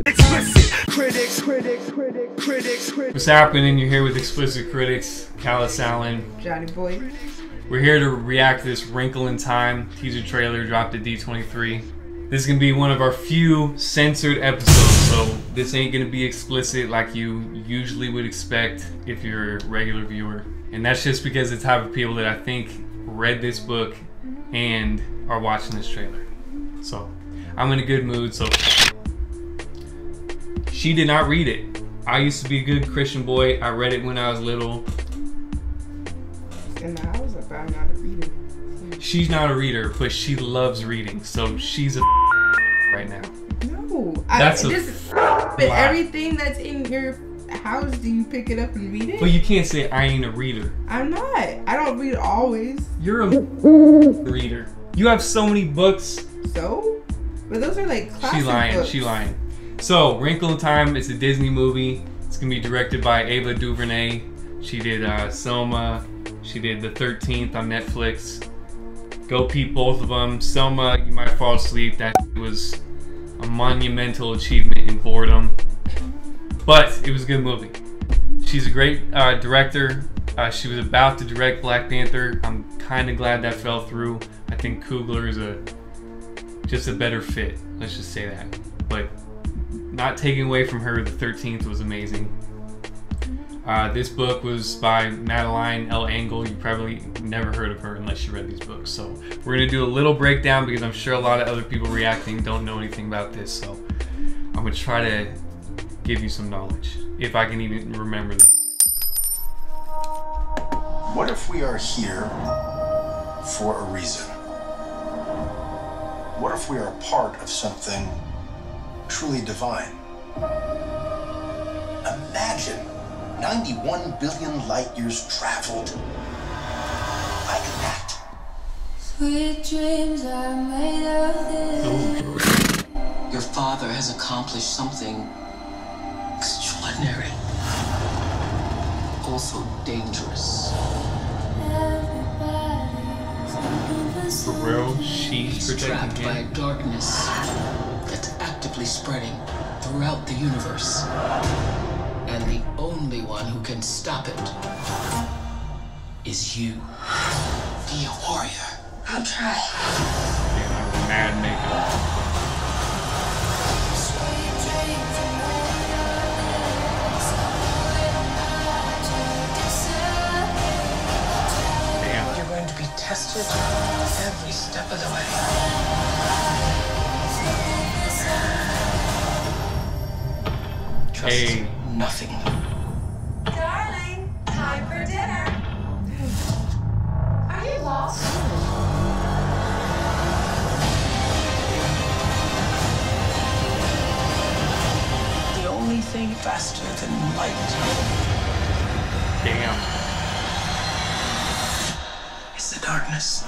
What's happening? You're here with Explicit Critics, Callis Allen, Johnny Boy. We're here to react to this Wrinkle in Time teaser trailer dropped at D23. This is gonna be one of our few censored episodes, so this ain't gonna be explicit like you usually would expect if you're a regular viewer. And that's just because the type of people that I think read this book and are watching this trailer. So I'm in a good mood. So she did not read it. I used to be a good Christian boy. I read it when I was little. In the house, but I'm not a reader. She's not a reader, but she loves reading. So she's a right now. No, that's but everything that's in your house, do you pick it up and read it? But you can't say I ain't a reader. I'm not. I don't read always. You're a reader. You have so many books. So? But those are like classic books. She lying. So, Wrinkle in Time, it's a Disney movie. It's gonna be directed by Ava DuVernay. She did Selma. She did The 13th on Netflix. Go peep both of them. Selma, you might fall asleep. That was a monumental achievement in boredom. But it was a good movie. She's a great director. She was about to direct Black Panther. I'm kind of glad that fell through. I think Coogler is just a better fit. Let's just say that. But not taking away from her, The 13th was amazing. This book was by Madeleine L'Engle. You probably never heard of her unless you read these books. So we're gonna do a little breakdown because I'm sure a lot of other people reacting don't know anything about this. So I'm gonna try to give you some knowledge, if I can even remember this. What if we are here for a reason? What if we are a part of something truly divine? Imagine 91 billion light years traveled like that. Sweet dreams are made of this. Your father has accomplished something extraordinary, also dangerous. For real, she's trapped protecting by him. a darkness that's actively spreading throughout the universe. And the only one who can stop it is you. Be a warrior. I'll try. Yeah, mad makeup. You're going to be tested every step of the way. Trust nothing. Darling, time for dinner. Are you lost? The only thing faster than light. Damn. Is the darkness.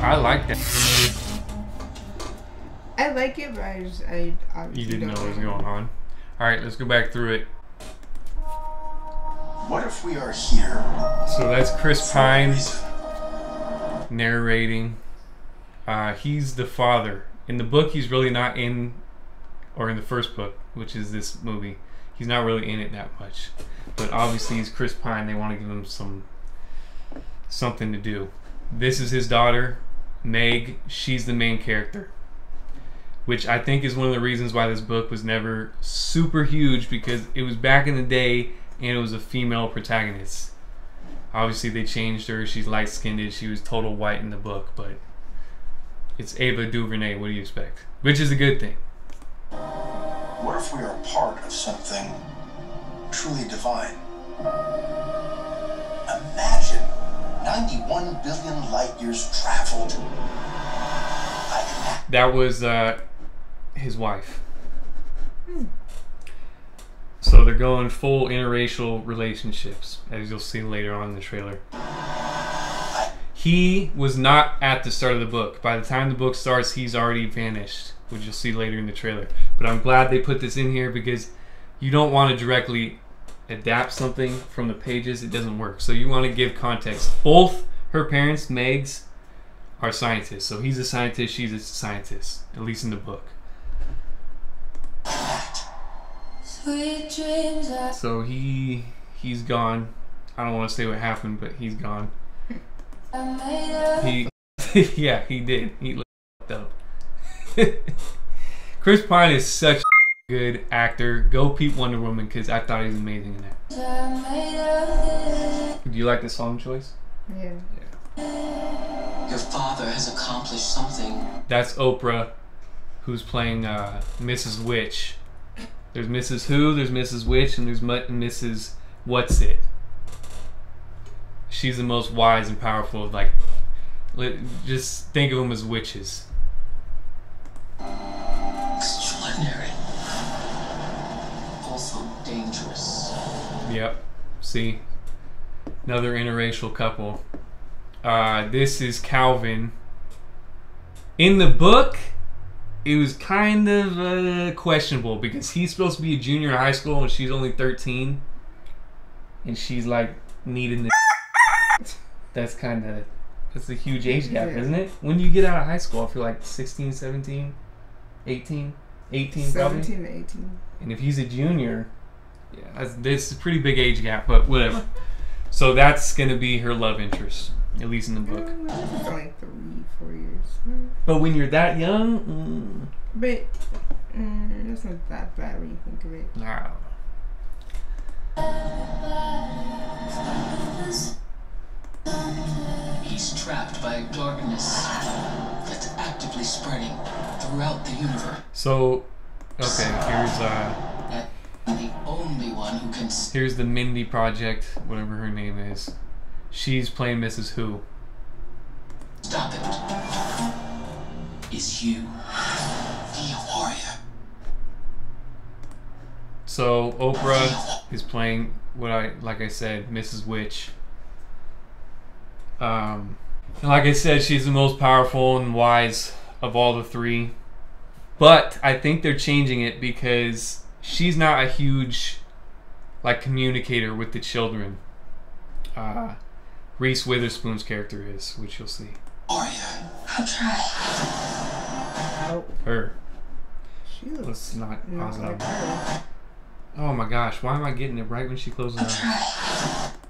I like that. I like it, but I You didn't know what was going on. Alright, let's go back through it. What if we are here? So that's Chris Pine narrating. He's the father. In the book, he's really not in, or in the first book, which is this movie, he's not really in it that much. But obviously he's Chris Pine. They want to give him something to do. This is his daughter, Meg. She's the main character, which I think is one of the reasons why this book was never super huge, because it was back in the day and it was a female protagonist. Obviously they changed her. She's light-skinned. She was total white in the book, but it's Ava DuVernay. What do you expect? Which is a good thing. What if we are a part of something truly divine? Imagine 91 billion light years traveled like that. That was his wife. So they're going full interracial relationships, as you'll see later on in the trailer. He was not at the start of the book. By the time the book starts, he's already vanished, which you'll see later in the trailer. But I'm glad they put this in here because you don't want to directly adapt something from the pages, it doesn't work. So you want to give context. Both her parents, Meg's, are scientists. So he's a scientist, she's a scientist, at least in the book. Sweet dreams are So he's gone. I don't want to say what happened, but he's gone. made of. He yeah, he did. He looked up. Chris Pine is such a good actor. Go peep Wonder Woman because I thought he was amazing in that. Are made of this. Do you like the song choice? Yeah. Your father has accomplished something. That's Oprah, who's playing Mrs. Witch. There's Mrs. Who, there's Mrs. Witch, and there's Mrs. What's It. She's the most wise and powerful. Like, just think of them as witches. Extraordinary. Also dangerous. Yep. See? Another interracial couple. This is Calvin. In the book, it was kind of questionable because he's supposed to be a junior in high school and she's only 13. And she's like needing the That's a huge age gap, isn't it? When do you get out of high school? I feel like 16, 17, 18 probably. 17 to 18. And if he's a junior, yeah, this is a pretty big age gap, but whatever. So that's going to be her love interest, at least in the book. It's only 3-4 years. But when you're that young, But that's not that bad when you think of it. nah. He's trapped by a darkness that's actively spreading throughout the universe. So, okay, And the only one who can here's the Mindy Project, whatever her name is. She's playing Mrs. Who. stop it is you. The warrior. So Oprah is playing like I said, Mrs. Witch. And like I said, she's the most powerful and wise of all the three. But I think they're changing it because she's not a huge communicator with the children. Reese Witherspoon's character is, which you'll see. Warrior. I'll try. Oh, Her. she looks Let's not pause not it. like her. Oh my gosh, why am I getting it right when she closes her eyes?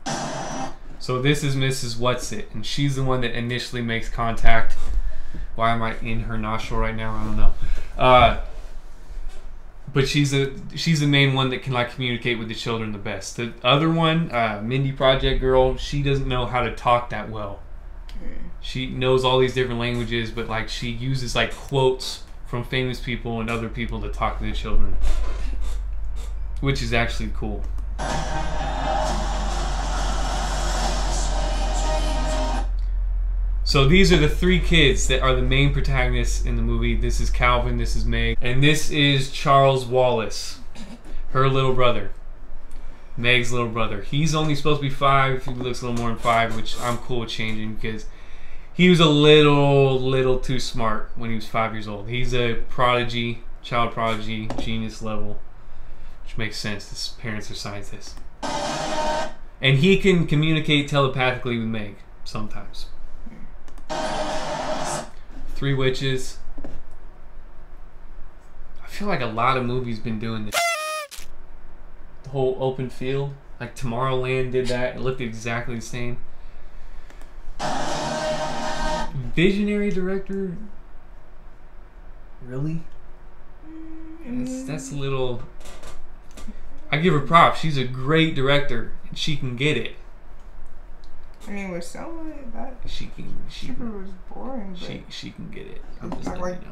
Try. So this is Mrs. What's It, and she's the one that initially makes contact. Why am I in her nostril right now? I don't know. But she's the main one that can communicate with the children the best. The other one, Mindy Project girl, she doesn't know how to talk that well. She knows all these different languages, but she uses quotes from famous people and other people to talk to the children, which is actually cool. So these are the three kids that are the main protagonists in the movie. This is Calvin, this is Meg, and this is Charles Wallace, her little brother. Meg's little brother. He's only supposed to be 5. He looks a little more than 5, which I'm cool with changing because he was a little too smart when he was 5 years old. He's a prodigy, child prodigy, genius level, which makes sense. His parents are scientists. And he can communicate telepathically with Meg sometimes. 3 witches. I feel like a lot of movies been doing this. The whole open field, Tomorrowland did that. It looked exactly the same. Visionary director. Really? That's a little. I give her props. She's a great director, and she can get it. I mean, with Selma, that She super was boring, but she can get it. I'm it's just not letting like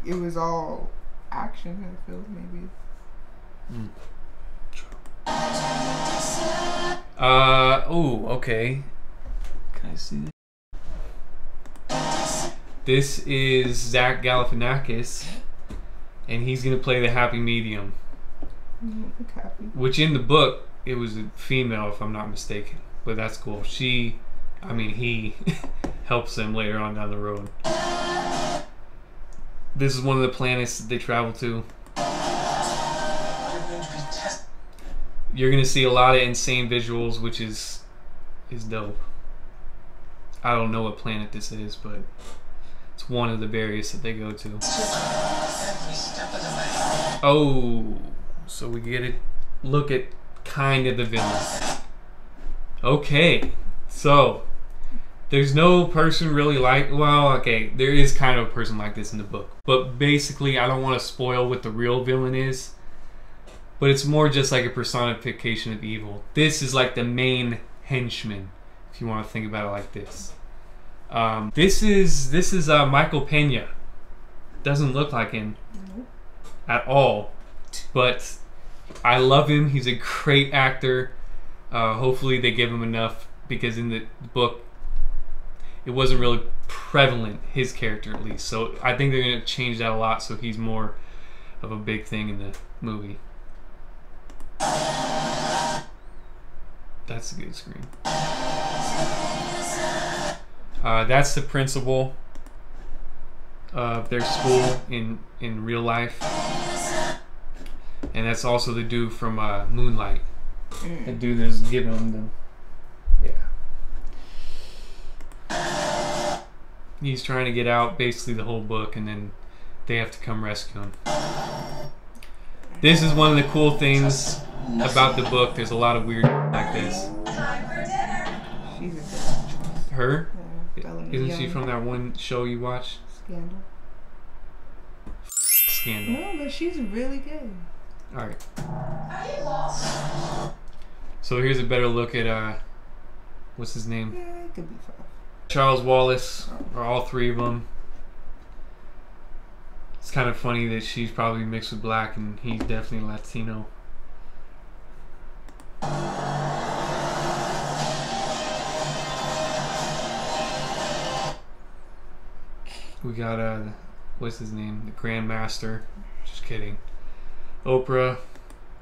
it you know. was all action. I feel maybe. Oh, okay. Can I see this? This is Zach Galifianakis, and he's gonna play the happy medium. Happy. Which in the book it was a female, if I'm not mistaken. But that's cool. He helps them later on down the road. This is one of the planets that they travel to. You're going to be tested. You're gonna see a lot of insane visuals, which is dope. I don't know what planet this is, but it's one of the various that they go to. Every step of the way. Oh, so we get a look at kind of the villain. Okay, so there's no person really like, well, okay, there is kind of a person like this in the book, but basically I don't want to spoil what the real villain is, but it's more just like a personification of evil. This is like the main henchman, if you want to think about it like this. This is Michael Peña. Doesn't look like him at all, but I love him. He's a great actor. Hopefully they give him enough, because in the book it wasn't really prevalent, his character at least. So I think they're going to change that a lot, so he's more of a big thing in the movie. That's a good screen. That's the principal of their school in real life. And that's also the dude from Moonlight. The dude that's giving them the... Yeah. He's trying to get out basically the whole book, and then they have to come rescue him. This is one of the cool things about the book. There's a lot of weird like this. She's a good actress. Her? Yeah, Isn't she from that one show you watched? Scandal. Scandal. No, but she's really good. Alright. So here's a better look at, what's his name? Yeah, it could be fine. Charles Wallace, or all three of them. It's kind of funny that she's probably mixed with black and he's definitely Latino. We got, what's his name? The Grandmaster. Just kidding. Oprah.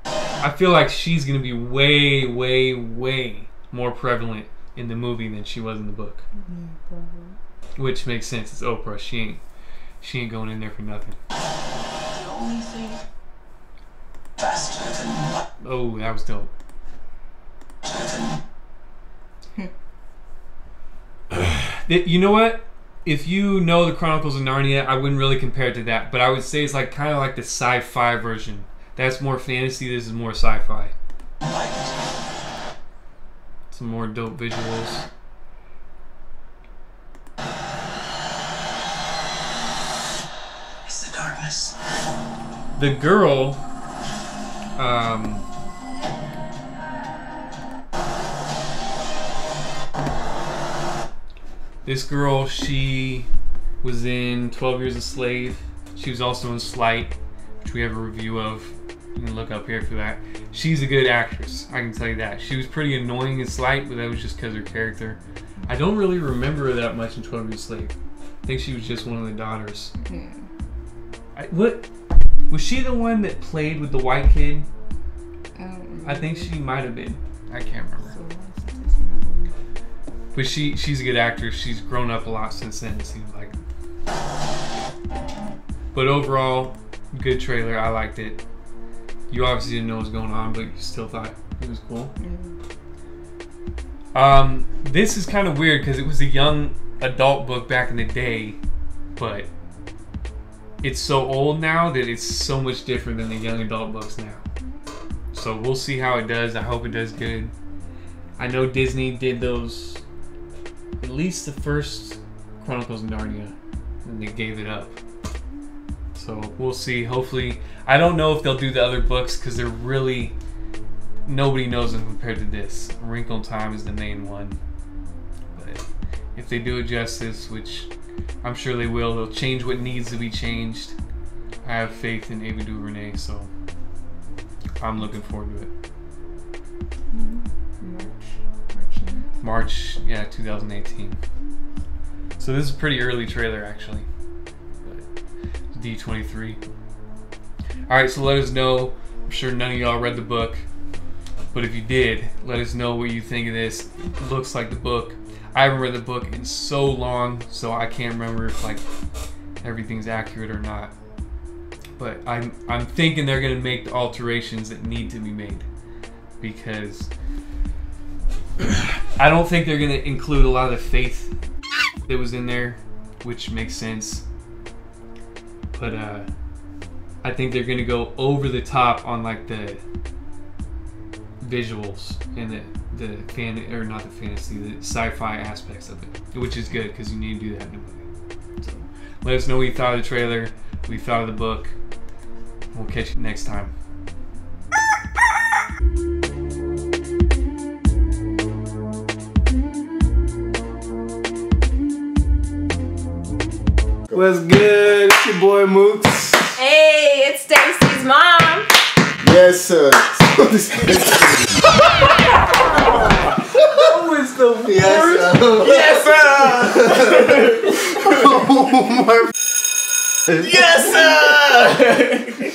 I feel like she's going to be way, way, way more prevalent in the movie than she was in the book. Yeah, probably. Which makes sense. It's Oprah. She ain't going in there for nothing. The only thing faster than Oh, that was dope. You know what? If you know the Chronicles of Narnia, I wouldn't really compare it to that, but I would say it's like kind of like the sci-fi version. That's more fantasy. This is more sci-fi. Some more dope visuals. It's the darkness. The girl, this girl, she was in 12 Years a Slave. She was also in Slight, which we have a review of. You can look up here for that. She's a good actress, I can tell you that. She was pretty annoying in Slight, but that was just because her character. I don't really remember her that much in 12 Years a Slave. I think she was just one of the daughters. Yeah. What? Was she the one that played with the white kid? I don't remember. I think she might have been. I can't remember. So, it's not one. But she's a good actress. She's grown up a lot since then, it seems like. But overall, good trailer. I liked it. You obviously didn't know what was going on, but you still thought it was cool. Yeah. This is kind of weird because it was a young adult book back in the day, but it's so old now that it's so much different than the young adult books now. So we'll see how it does. I hope it does good. I know Disney did those, at least the first Chronicles of Narnia, and they gave it up. So we'll see. Hopefully, I don't know if they'll do the other books because they're really, nobody knows them compared to this. A Wrinkle in Time is the main one. But if they do it justice, which I'm sure they will, they'll change what needs to be changed. I have faith in Ava DuVernay, so I'm looking forward to it. March, yeah, 2018. So this is a pretty early trailer, actually. But D23. Alright, so let us know. I'm sure none of y'all read the book, but if you did, let us know what you think of this. It looks like the book. I haven't read the book in so long, so I can't remember if like everything's accurate or not. But I'm thinking they're gonna make the alterations that need to be made. because I don't think they're gonna include a lot of the faith that was in there, which makes sense. But I think they're gonna go over the top on like the visuals and the sci-fi aspects of it, which is good because you need to do that in a movie. So let us know what you thought of the trailer, what you thought of the book. We'll catch you next time. What's good? It's your boy Mooks. Hey, it's Stacy's mom. Yes, sir. Who is the worst? Yes, sir. Oh my. Yes, sir.